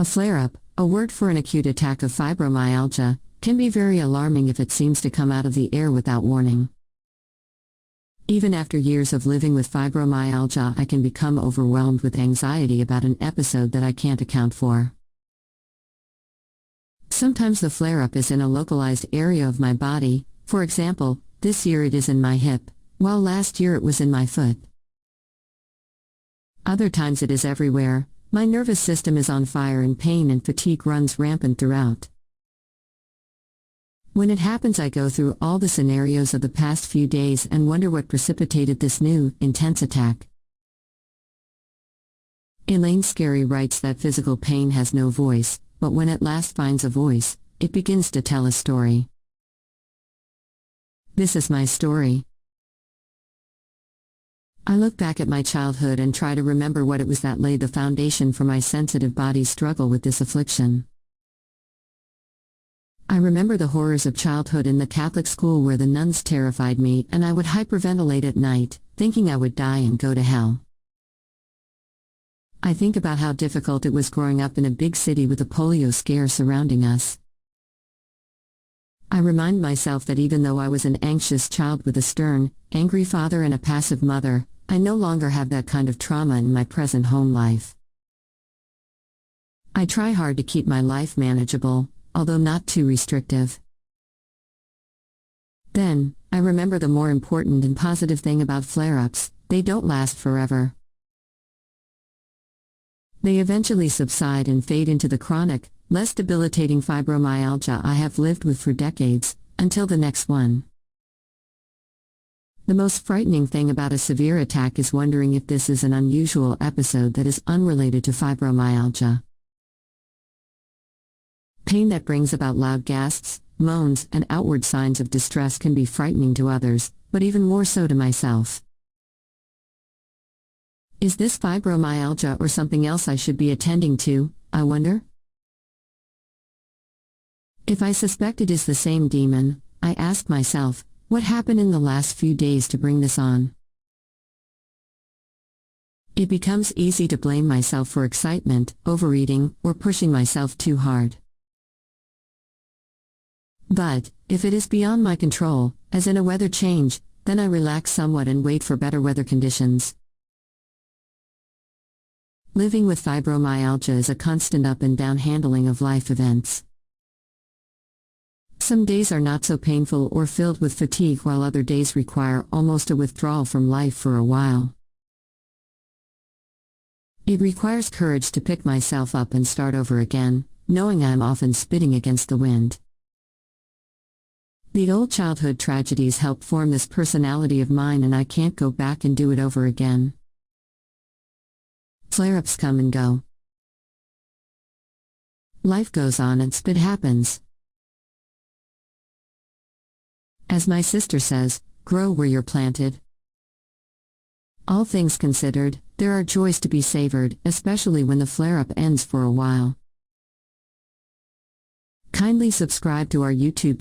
A flare-up, a word for an acute attack of fibromyalgia, can be very alarming if it seems to come out of the air without warning. Even after years of living with fibromyalgia, I can become overwhelmed with anxiety about an episode that I can't account for. Sometimes the flare-up is in a localized area of my body. For example, this year it is in my hip, while last year it was in my foot. Other times it is everywhere. My nervous system is on fire and pain and fatigue runs rampant throughout. When it happens, I go through all the scenarios of the past few days and wonder what precipitated this new, intense attack. Elaine Scarry writes that physical pain has no voice, but when it last finds a voice, it begins to tell a story. This is my story. I look back at my childhood and try to remember what it was that laid the foundation for my sensitive body's struggle with this affliction. I remember the horrors of childhood in the Catholic school where the nuns terrified me and I would hyperventilate at night, thinking I would die and go to hell. I think about how difficult it was growing up in a big city with a polio scare surrounding us. I remind myself that even though I was an anxious child with a stern, angry father and a passive mother, I no longer have that kind of trauma in my present home life. I try hard to keep my life manageable, although not too restrictive. Then, I remember the more important and positive thing about flare-ups: they don't last forever. They eventually subside and fade into the chronic, less debilitating fibromyalgia I have lived with for decades, until the next one. The most frightening thing about a severe attack is wondering if this is an unusual episode that is unrelated to fibromyalgia. Pain that brings about loud gasps, moans, and outward signs of distress can be frightening to others, but even more so to myself. Is this fibromyalgia or something else I should be attending to, I wonder? If I suspect it is the same demon, I ask myself, what happened in the last few days to bring this on? It becomes easy to blame myself for excitement, overeating, or pushing myself too hard. But, if it is beyond my control, as in a weather change, then I relax somewhat and wait for better weather conditions. Living with fibromyalgia is a constant up and down handling of life events. Some days are not so painful or filled with fatigue, while other days require almost a withdrawal from life for a while. It requires courage to pick myself up and start over again, knowing I am often spitting against the wind. The old childhood tragedies helped form this personality of mine, and I can't go back and do it over again. Flare-ups come and go. Life goes on and spit happens. As my sister says, grow where you're planted. All things considered, there are joys to be savored, especially when the flare-up ends for a while. Kindly subscribe to our YouTube channel.